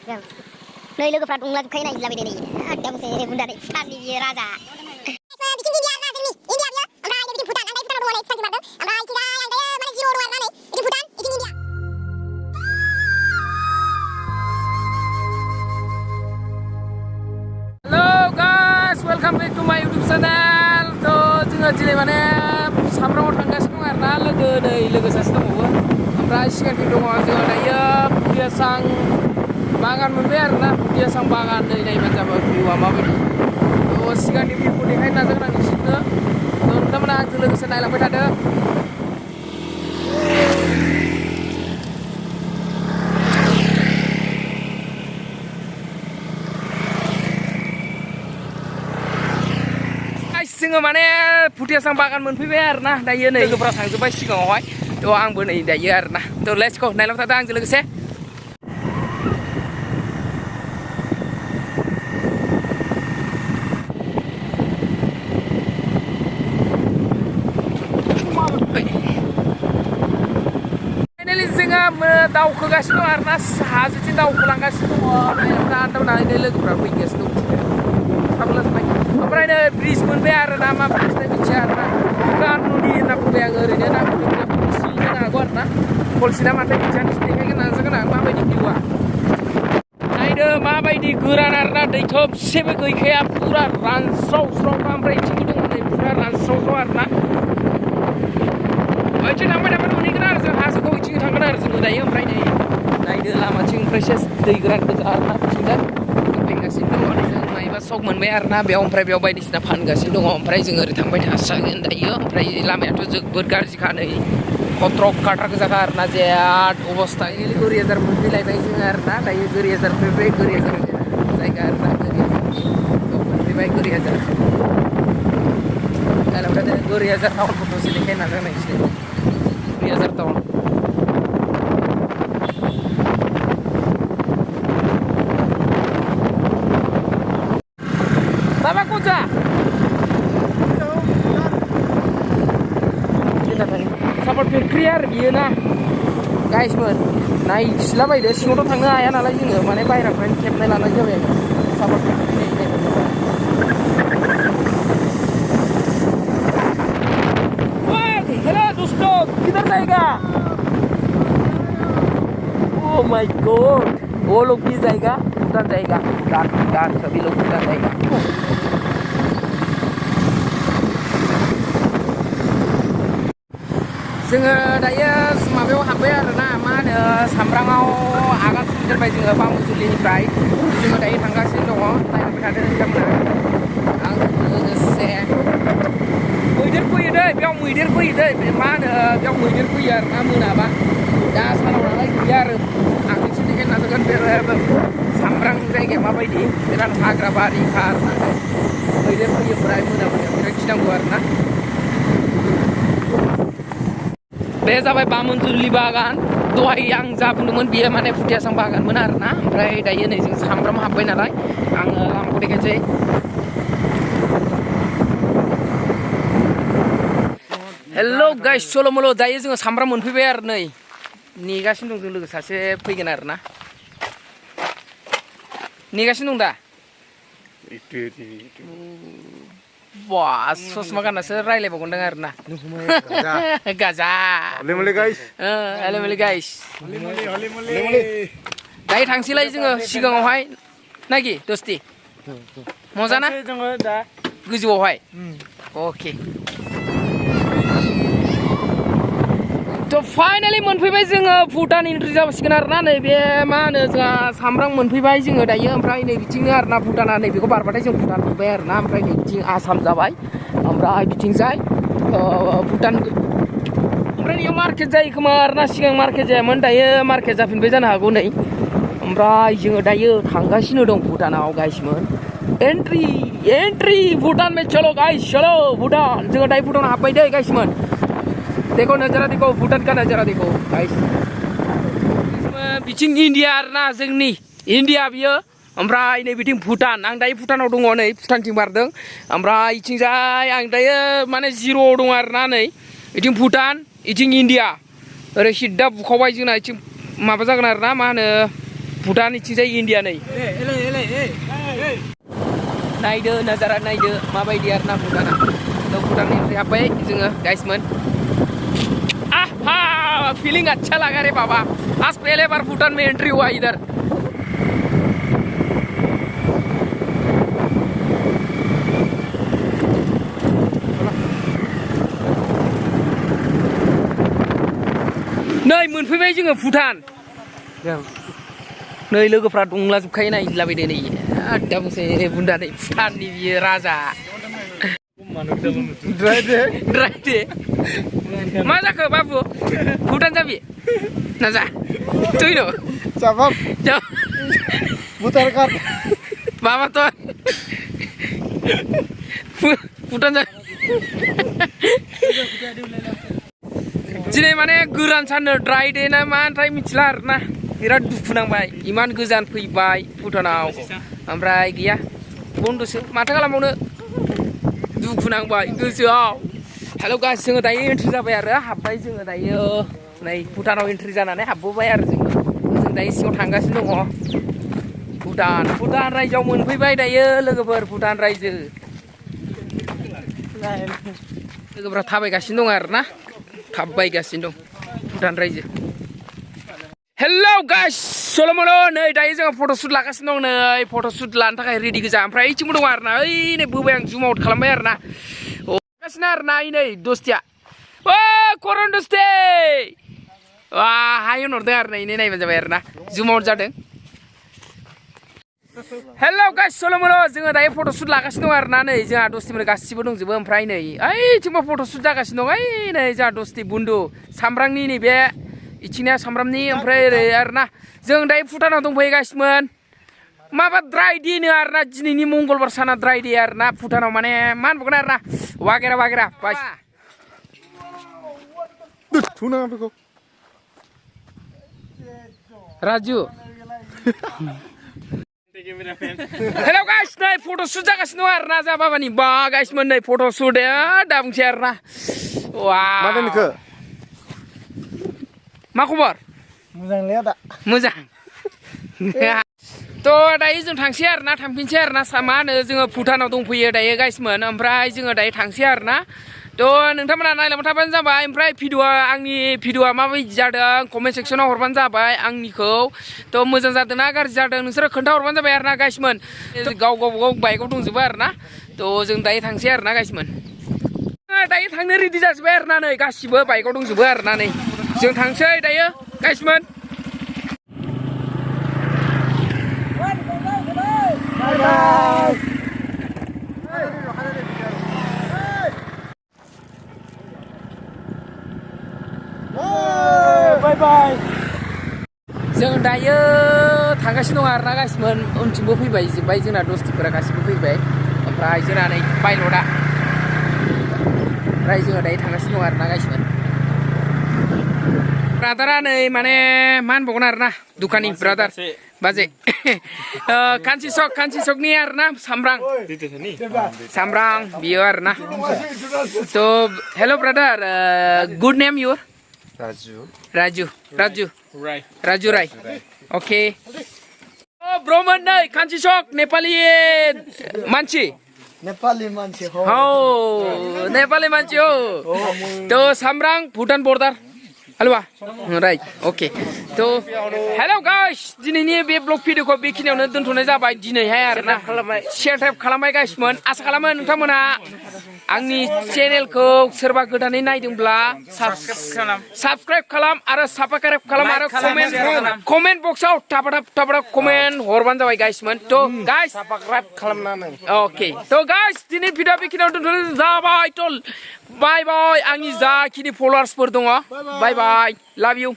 नै लोगोफ्रा दंलाजोबखायो नायलाबायदो नै एकदमसे बुन्दानै भुटाननि बियो राजा बिथिं इन्डिया आरोना जोंनि इन्डिया बियो ओमफ्राय बिथिं भुटान ओमफ्राय भुटानाव दङ नै सानसे बारदों ओमफ्राय इथिंजाय आंदायो माने जिर' दङ आरोना नै बिथिं भुटान इथिं India Hello guys, welcome back to my YouTube channel. So जोङो दिनै माने सामब्रामाव थांगासिनो दं आरोना लोगो सासे दंबावो ओमफ्राय सिगांथिं दङ जोङो दायो फुदियासां बागान मोनबाय आरोना फुदियासां बागान नै नायबानो जाबाय भिउआ माबायदि थ' सिगांनि भिउखौ देखायनो नाजागोन आं नोंसोरनो थ' नोंथांमोना आंजों लोगोसे नायलांबाय थादो जोङो माने फुदियासां बागान मोनफैबाय आरोना दायो नै लोगोफ्रा थांजोब्बाय सिगाङावहाय थ' आंबो नै दायो आरोना थ' लेट्स गो नायलांबाय थादो आंजों लोगोसे फाइनालि जोङो दावखोगासिनो दं आरोना हाजोथिं दावखोलांगासिनो दङ नायलांबाय लोगोफ्रा फैगासिनो दं थाबलाजोब्बाय ओमफ्राय नै ब्रिज मोनबाय आरोना मा ब्रिज मिथिया आरोना गान नदि होनना बुंबाय आं ओरैनो नामखौ फलसि जानो हागौ आरोना फलसिना माथाय मिथिया देखायगोन नाजागोन आं माबायदि भिउआ नायदो माबायदि गोरान आरोना दै थोबसेबो गैखाया फुरा रानस्रावस्राव ओमफ्राय इथिंबो दङ नै फुरा रानस्रावस्राव आरोना ओइथिं थांबाय थांबाय मोनहैगोन आरो जों हाजोखौ इथिं थांगोन आरो जोङो दायो ओमफ्राय नै नायदो लामाथिं ओमफ्राय सेस दै गोरान गोजा आरोना बिथिंजाय फैगासिनो दङ जों नायबा सक मोनबाय आरोना बेयाव ओमफ्राय बेयाव बायदिसिना फानगासिनो दङ ओमफ्राय जों ओरै थांबाय थासिगोन दायो ओमफ्राय लामायाथ' जोबोद गाज्रिखा नै कट्रक काट्रा गोजाखा आरोना जेद अबस्था गोरियाजार मोनफैलायबाय जोङो आरोना दायो गोरियाजार फैबाय गोरियाजार जायगा आरोना मोनफैबाय गोरियाजार नायलांबाय गोरियाजार टाउनखौ दसे देखायनो नाजानायसै Goriajar town Baba kuca. Sabar clear biयो ना guys मोन नायसिला बायदो सिङावथ' थांनो हाया नालाय जोङो माने बायरानिफ्राय खेबनाय लानाय जाबाय साबर हेलो दोस्तों किधर जाएगा ओह माय गॉड वो लोग भी जाएगा भूटान जाएगा भूटान सभी लोग भूटान जाएगा जोङो दायो माबायाव हाबबाय आरोना मा होनो सामब्रामाव आगान सुरजेनबाय जोङो बामुजुलिनिफ्राय जोङो दायो थांगासिनो दङ नायलांबाय थादो नोंथांमोना आंजों लोगोसे मैदेर फैयो दै बेयाव मैदेर फैयो दै मा होनो बेयाव मैदेर फैयो आरोना मोनाबा दा सानाव नालाय गैया आरो आं नोंसोर देखायनो नाजागोन बे सामब्राम जायगाया माबायदि बिराद हाग्रा बारिखा आरोना मैदेर फैयो ओमफ्राय मोनायाव बिराद गिनांगौ आरोना बे जाबाय बामुजुलि बागान दहाय आं जा बुंदोंमोन बियो माने फुदियासां बागानमोन आरोना ओमफ्राय दायो नै जों सामब्राम हाबबाय नालाय आङो लामाखौ देखायसै हेल' गाइस चल' मल' दायो जोङो सामब्राम मोनफैबाय आरो नै नेगासिनो दं जों लोगो सासे फैगोन आरोना नेगासिनो दं दा बा ससमा गाननासो रायलायबावगोनदां आरोना गाजा गाइस दायो थांसैलाय जोङो सिगाङावहाय नागि दस्ति मजा ना गोजौआवहाय अके थ' फाइनालि मोनफैबाय जोङो भुटान एन्ट्रि जासिगोन आरोना नैबे मा होनो जोंहा सामब्राम मोनफैबाय जोङो दायो ओमफ्राय नै बिथिंनो आरोना भुटाना नैबेखौ बारबाथाय जों भुटान मोनबाय आरोना ओमफ्राय नै बिथिं आसाम जाबाय ओमफ्राय बिथिंजाय भुटान ओमफ्राय बेयाव मार्केट जायो खोमा आरोना सिगां मार्केट जायामोन दायो मार्केट जाफिनबाय जानो हागौ नै ओमफ्राय जोङो दायो थांगासिनो दं भुटानाव गाइसमोन एन्ट्रि भुटान में चलो गाइस चलो भुटान जोङो दायो भुटानाव हाबबाय दै गाइसमोन देखो नजारा देखो भूटान का नजारा देखो गाइस बिथिं इन्डिया आरोना जोंनि इन्डिया बियो ओमफ्राय नै बिथिं भुटान आं दायो भुटानाव दङ नै भुटानथिं बारदों ओमफ्राय इथिंजाय आं दायो माने जिर'आव दङ आरोना नै इथिं भुटान इथिं इन्डिया ओरै सिद्दा बुखावबाय जोंना इथिं माबा जागोन आरोना मा होनो भुटाननिथिंजाय इण्डिया नै नायदो नजारा नायदो माबायदि आरोना भुटाना तो भुटाननिफ्राय हाबबाय जोङो गाइसमोन आहा फीलिंग अच्छा लगा रे बाबा आज पहले बार भूटान में एंट्री हुआ इधर नै मोनफैबाय जोङो भुटान नै लोगोफ्रा दंलाजोबखायो नायलाबायदो नै आदा बुंसै बुन्दा नै भुटाननि बियो राजा ड्राइदे मा जाखो बाबु भुटान जाबि ना जा तुइनो Sabab Butar kan बाबा तो भुटान जा दिनै माने गोरान सानो ड्राइ डे ना मा ओमफ्राय मिथिला आरोना बिराद दुखु नांबाय इमान गोजान फैबाय भुटानाव ओमफ्राय गैया बन्दसो माथो खालामबावनो दुखु नांबाय गोसोआव हेल' गाइस जोङो दायो एन्ट्रि जाबाय आरो हाबबाय जोङो दायो नै भुटानाव एन्ट्रि जानानै हाबबोबाय आरो जों दायो सिङाव थांगासिनो दङ भुटान रायजोआव मोनफैबाय दायो लोगोफोर भुटान रायजो लोगोफ्रा थाबायगासिनो दङ आरोना थाबायगासिनो दं भुटान रायजो हेलौ गाइस सल'मन नै दायो जोङो फट'शुट लागासिनो दं नै फट'शुट लानो थाखाय रेडि गोजा ओमफ्राय ओइथिंबो दङ आरोना ओइ नै बोबाय आं जुम आउट खालामबाय आरोना गासिनो आरोना नै दस्तिया ओ करन दस्ते वा हाय होनहरदों आरो नै नायबानो जाबाय आरोना जुम आउट जादों हेलौ गाइस सल'मन जोङो दायो फट'शुट लागासिनो दं आरोना नै जोंहा दस्तिमोन गासिबो दंजोबो ओमफ्राय नै ओइथिंबो फट'शुट जागासिनो दं ओइ नै जोंहा दस्ति बुन्दु सामब्रांनि नैबे इथिंनिया सामब्रामनि ओमफ्राय ओरै आरोना जों दायो भुटानाव दंफैयो गासिमोन माबा ड्राइ डेनो आरोना दिनैनि मंगलबार साना ड्राइ डे आरोना भुटानाव माने मा होनबावगोन आरोना वागेरा वागेरा बास Tuna apa kau? Raju hello guys नै फट'शुट जागासिनो दं आरोना जा बाबानि बा गाइसमोन नै फट'शुट दा बुंसै आरोना वा Mana ni ke? मा खबर Muzang lihat tak? मोजां तो दायो जों थांसै आरोना थांफिनसै आरोना मा होनो जोङो भुटानाव दंफैयो दायो गाइसमोन ओमफ्राय जोङो दायो थांसै आरोना तो नोंथांमोना नायलांबाय थाबानो जाबाय ओमफ्राय आंनि भिडिअआ माबायदि जादों कमेन्ट सेक्सनाव हरबानो जाबाय आंनिखौ तो मोजां जादों ना गाज्रि जादों नोंसोरो खोन्था हरबानो जाबाय आरोना गाइसमोन गाव बाइकआव दंजोबो आरोना तो जों दायो थांसै आरोना गाइसमोन दायो थांनो रेडि जाजोब्बाय आरोना नै गासिबो बाइकआव दंजोबो आरोना नै जों थांसै दायो गाइसमोन Bye bye. जों दायो थांगासिनो दं आरोना गासिमोन उनथिंबो फैबाय जोब्बाय जोंना दस्तिफोरा गासिबो फैबाय ओमफ्राय जोंना नै पाइलटआ ओमफ्राय जोङो दायो थांगासिनो दं आरोना गासिमोन ब्रादारा नै माने मा होनबावगोन आरोना दुखाननि ब्रादार बाजे कान्चि सकनि आरोना सामब्रां बियो आरोना तो hello brother good name your Raju राय ओके ब्रमन नै कान्चि सक नेपाली मानसि Nepali मान्छे हो नेपाली मान्छे हो तो सामब्रां भुटान बर्डार हलवा राइट ओके तो हेलो गाइस दिनैनि बे ब्लग भिडिअखौ बेखिनियावनो दोनथ'नाय जाबाय दिनैहाय आरोना शेयार खालामबाय गाइसमोन आसा खालामो नोंथांमोना आंनि चेनेलखौ सोरबा गोदानै नायदोंब्ला साबस्क्राइब खालाम आरो साबस्क्राइब खालाम आरो कमेन्ट बक्सआव थाबा कमेन्ट हरबानो जाबाय गाइसमोन तो गाइस Subscribe खालामनानै ओके तो गाइस दिनै भिडिअ बेखिनियाव दोनथ'नाय जाबाय तो बाय बाय आंनि जाखिनि फलोवार्सफोर दङ बाय बाय लाभ इउ